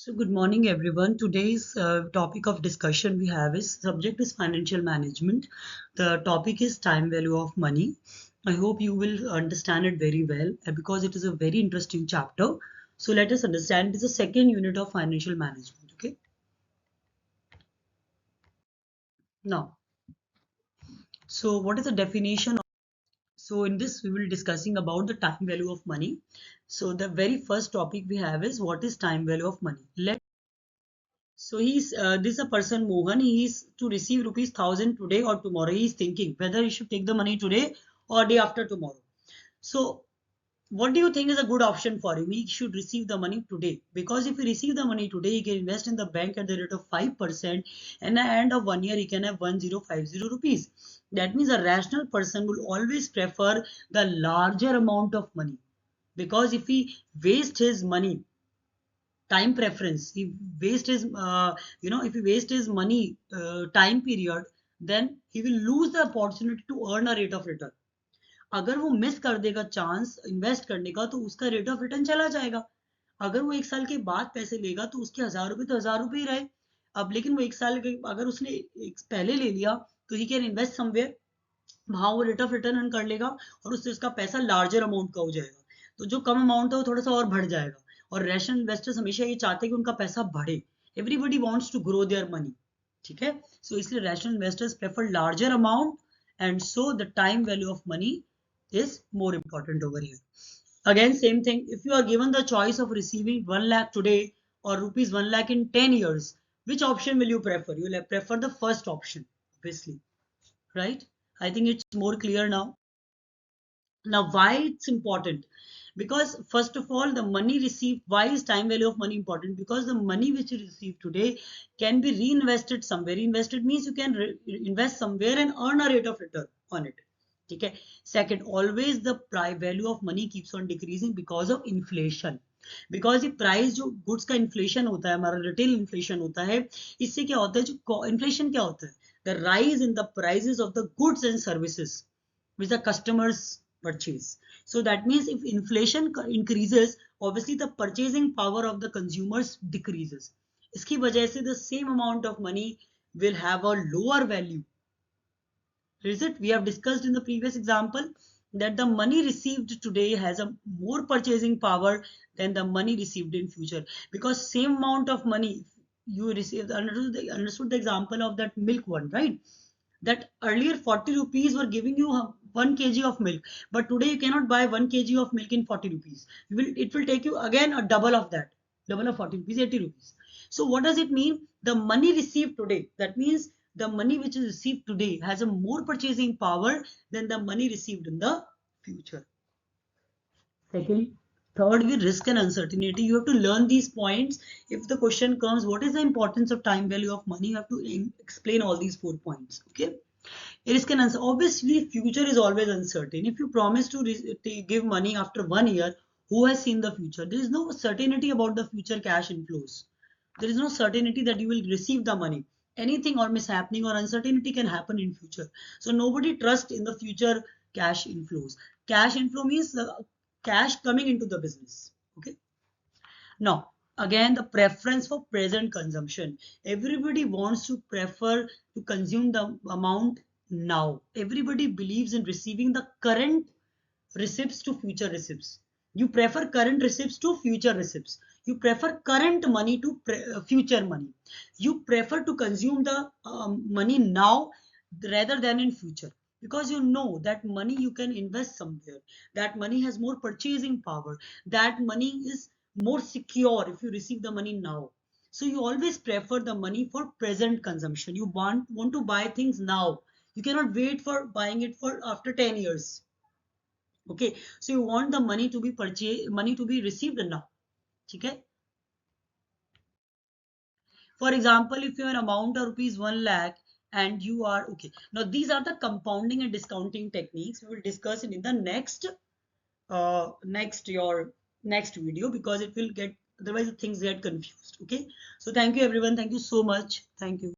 So good morning everyone. Today's topic of discussion we have is subject is financial management. The topic is time value of money. I hope you will understand it very well because it is a very interesting chapter. So let us understand it is the second unit of financial management. Okay. Now, so what is the definition? So in this we will discussing about the time value of money. So the very first topic we have is what is time value of money. So this is a person Mohan. He is to receive rupees 1000 today or tomorrow. He is thinking whether he should take the money today or day after tomorrow. So what do you think is a good option for him? He should receive the money today, because if he receive the money today, he can invest in the bank at the rate of 5%, and at the end of 1 year he can have 1050 rupees. That means a rational person will always prefer the larger amount of money, because if he waste his money, time preference, he waste his if he waste his money time period, then he will lose the opportunity to earn a rate of return. अगर वो miss कर देगा chance invest करने का, तो उसका rate of return चला जाएगा. अगर वो एक साल के बाद पैसे लेगा तो उसके 1000 रुपए तो 1000 रुपए ही रहे. अब लेकिन वो एक साल के अगर उसने पहले ले लिया तो ही कैन इन्वेस्ट समवेयर, वहां वो रेट ऑफ रिटर्न अर्न कर लेगा और उससे उसका पैसा लार्जर अमाउंट का हो जाएगा. तो जो कम अमाउंट है वो थोड़ा सा और बढ़ जाएगा. और रैशनल इन्वेस्टर्स हमेशा ये चाहते हैं कि उनका पैसा बढ़े. Everybody wants to grow their money. ठीक है. सो इसलिए rational investors prefer larger amount, and so the time value of money is more important over here. Again, same thing. If you are given the choice of receiving 1 lakh today or rupees 1 lakh in 10 years, which option will you prefer? You will prefer the first option, obviously, right? I think it's more clear now. Now, why it's important? Because first of all, the money received, why is time value of money important? Because the money which you receive today can be reinvested somewhere. Reinvested means you can invest somewhere and earn a rate of return on it. ठीक है. Second, always the value of money keeps on decreasing because of inflation. Because ये price जो goods का inflation होता है, हमारा retail inflation होता है, इससे क्या होता है, जो इन्फ्लेशन क्या होता है, the rise in the prices of the goods and services which the customers purchase. So that means if inflation increases, obviously the purchasing power of the consumers decreases. इसकी वजह से the same amount of money will have a lower value. Is it? We have discussed in the previous example that the money received today has a more purchasing power than the money received in future, because same amount of money you received, understood the example of that milk one, right? That earlier 40 rupees were giving you 1 kg of milk, but today you cannot buy 1 kg of milk in 40 rupees. It will take you again a double of that, double of 40 rupees, 80 rupees. So what does it mean? The money received today, that means the money which is received today has a more purchasing power than the money received in the future. Second, third, with risk and uncertainty, you have to learn these points. If the question comes, what is the importance of time value of money, you have to explain all these 4 points. Okay. Risk and uncertainty. Obviously, future is always uncertain. If you promise to give money after 1 year, who has seen the future? There is no certainty about the future cash inflows. There is no certainty that you will receive the money. Anything or mishappening or uncertainty can happen in future. So nobody trusts in the future cash inflows. Cash inflow means the cash coming into the business. Okay. Now, again, the preference for present consumption. Everybody wants to prefer to consume the amount now. Everybody believes in receiving the current receipts to future receipts. You prefer current receipts to future receipts. You prefer current money to future money. You prefer to consume the money now rather than in future, because you know that money you can invest somewhere. That money has more purchasing power. That money is more secure if you receive the money now. So you always prefer the money for present consumption. You want to buy things now. You cannot wait for buying it for after 10 years. Okay, so you want the money to be purchased, money to be received now. Okay. For example, if your amount of rupees 1 lakh and you are okay. Now these are the compounding and discounting techniques. We will discuss it in the next next video, because it will get, otherwise things get confused. Okay. So thank you everyone. Thank you so much. Thank you.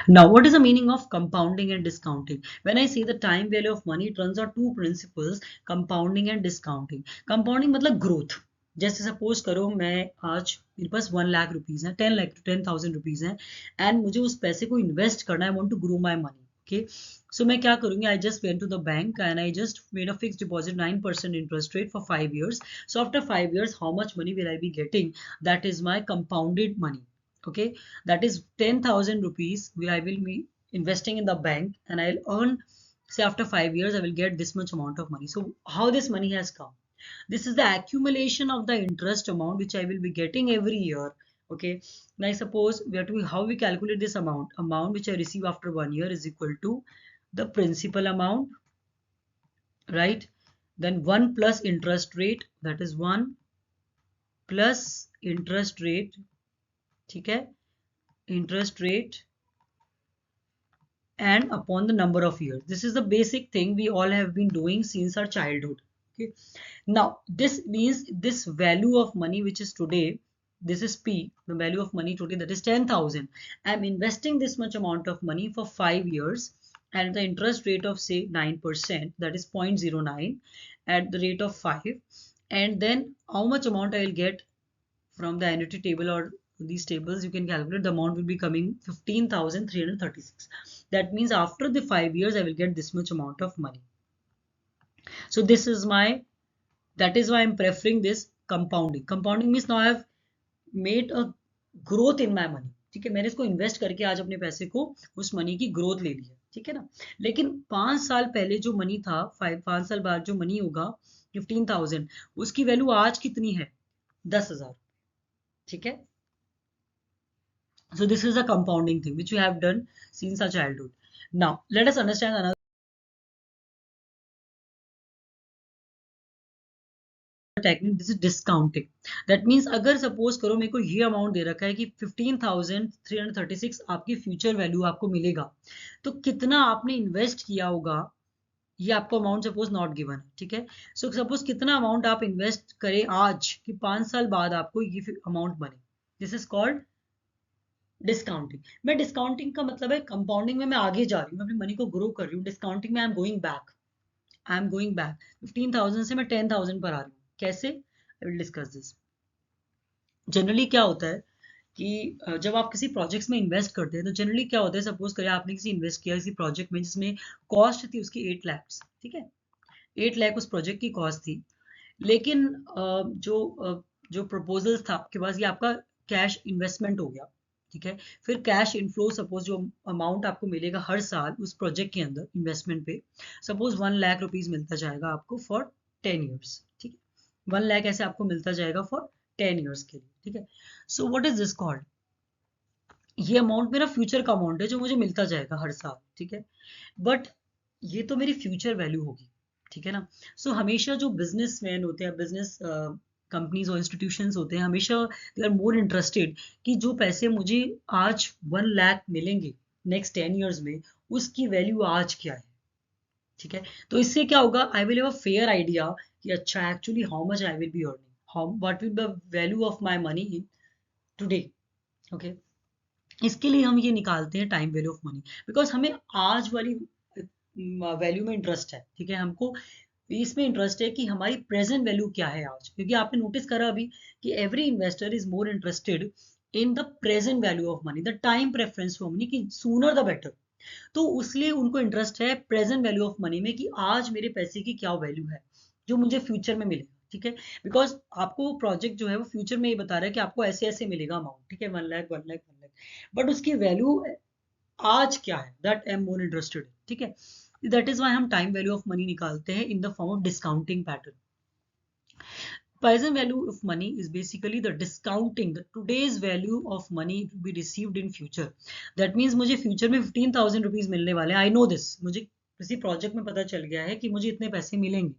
Now, what is the meaning of compounding and discounting? When I say the time value of money, it runs on 2 principles: compounding and discounting. Compounding मतलब growth. जैसे suppose करो मैं आज मेरे पास 1 lakh rupees है, 10,000 rupees है, and मुझे उस पैसे को इन्वेस्ट करना है, I want to grow my money. Okay, so मैं क्या करूंगी, I just went to the bank and I just made a fix deposit 9% interest rate for 5 years. So after 5 years how much money will I be getting, that is my compounded money. Okay, that is 10,000 rupees where I will be investing in the bank, and I'll earn, say after 5 years I will get this much amount of money. So how this money has come, this is the accumulation of the interest amount which I will be getting every year. Okay, now suppose we have to, how we calculate this amount which I receive after 1 year is equal to the principal amount, right? Then 1 plus interest rate, that is 1 plus interest rate, okay, interest rate, and upon the number of years. This is the basic thing we all have been doing since our childhood. Okay, now this means this value of money which is today, this is P, the value of money today, that is 10,000. I'm investing this much amount of money for 5 years and the interest rate of say 9%, that is 0.09 at the rate of 5, and then how much amount I will get from the annuity table or these tables, you can calculate the amount will be coming 15,336. That means after the 5 years I will get this much amount of money. So this is my, that is why I'm preferring this compounding. Compounding means now I have made a growth in my money. ठीक है, मैंने इसको invest करके आज अपने पैसे को, उस मनी की ग्रोथ ले ली है, ठीक है ना। लेकिन 5 साल पहले जो मनी था, 5 साल बाद जो मनी होगा 15,000, उसकी वैल्यू आज कितनी है, 10,000, ठीक है। So this is a compounding thing which we have done since our childhood. Now let us understand another technique. This is discounting. That means अगर suppose करो मेरे को ये अमाउंट दे रखा है कि 15,336 आपकी फ्यूचर वैल्यू आपको मिलेगा, तो कितना आपने इन्वेस्ट किया होगा, ये आपको अमाउंट सपोज नॉट गिवन है, ठीक है। सो सपोज कितना अमाउंट आप इन्वेस्ट करें आज कि 5 साल बाद आपको ये अमाउंट बने, दिस इज कॉल्ड डिस्काउंटिंग। मैं डिस्काउंटिंग का मतलब है कंपाउंडिंग में मैं आगे जा रही हूँ, मैं अपनी मनी को ग्रो कर रही हूँ, डिस्काउंटिंग में आई एम गोइंग बैक 15,000 से मैं 10,000 पर आ रही हूँ। कैसे, I will discuss this. Generally क्या होता है कि जब आप किसी प्रोजेक्ट्स में इन्वेस्ट करते हैं तो जनरली क्या होता है, सपोज करें आपने किसी इन्वेस्ट किया किसी प्रोजेक्ट में जिसमें कॉस्ट थी उसकी 8 लाख, ठीक है, 8 लाख उस प्रोजेक्ट की कॉस्ट थी। लेकिन जो प्रपोजल्स था आपके पास, ये आपका कैश इन्वेस्टमेंट हो गया, ठीक है। फिर कैश इनफ्लो, सपोज जो अमाउंट आपको मिलेगा हर साल उस प्रोजेक्ट के अंदर इन्वेस्टमेंट पे, सपोज 1 लाख रुपीज मिलता जाएगा आपको फॉर 10 ईयर्स, ठीक है। 1 लाख ऐसे आपको मिलता जाएगा फॉर 10 ईयर्स के लिए, ठीक है। So what is this called, ये अमाउंट मेरा फ्यूचर का अमाउंट है जो मुझे मिलता जाएगा हर साल, ठीक है। बट ये तो मेरी फ्यूचर वैल्यू होगी, ठीक है ना। सो हमेशा जो बिजनेसमैन होते हैं, बिजनेस कंपनीज और इंस्टीट्यूशंस होते हैं, हमेशा दे आर मोर इंटरेस्टेड कि जो पैसे मुझे आज 1 लाख मिलेंगे नेक्स्ट 10 ईयर्स में, उसकी वैल्यू आज क्या है, ठीक है। तो इससे क्या होगा, I will have a fair idea कि अच्छा actually how much I will be earning, how what will the value of my money in today. Okay, इसके लिए हम ये निकालते हैं time value of money, because हमें आज वाली वैल्यू में इंटरेस्ट है, ठीक है। हमको इसमें इंटरेस्ट है कि हमारी प्रेजेंट वैल्यू क्या है आज, क्योंकि आपने नोटिस करा अभी कि every investor is more interested in the present value of money, the time preference for money, कि सूनर द बेटर। तो उसलिए उनको इंटरेस्ट है प्रेजेंट वैल्यू ऑफ मनी में, कि आज मेरे पैसे की क्या वैल्यू है जो मुझे फ्यूचर में मिलेगा, ठीक है। बिकॉज आपको प्रोजेक्ट जो है वो फ्यूचर में ये बता रहा है कि आपको ऐसे ऐसे मिलेगा अमाउंट, ठीक है, 1 लाख 1 लाख 1 लाख, बट उसकी वैल्यू आज क्या है, that I am more interested, ठीक है। दैट इज वाई हम टाइम वैल्यू ऑफ मनी निकालते हैं in the form of discounting pattern. Present value of money is basically the discounting the today's value of money to be received in future. That means मुझे future में 15,000 rupees मिलने वाले हैं, I know this, मुझे किसी project में पता चल गया है कि मुझे इतने पैसे मिलेंगे,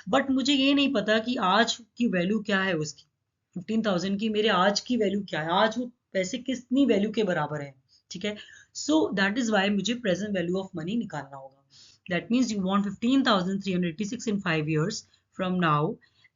बट मुझे ये नहीं पता कि आज की वैल्यू क्या है उसकी, 15,000 की मेरे आज की वैल्यू क्या है, आज वो पैसे कितनी वैल्यू के बराबर है, ठीक है। सो दैट इज वाई मुझे प्रेजेंट वैल्यू ऑफ मनी निकालना होगा। That means you want 15,386 in 5 years from now,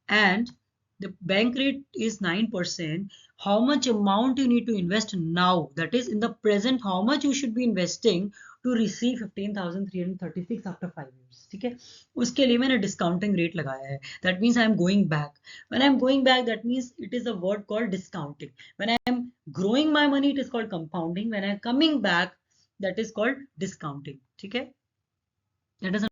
and the bank rate is 9%. How much amount you need to invest now, that is in the present how much you should be investing to receive 15,336 after 5 years, ठीक है। उसके लिए मैंने discounting rate लगाया है, that means I am going back. When I am going back, that means it is a word called discounting. When I am growing my money, it is called compounding. When I am coming back, that is called discounting, ठीक है। That is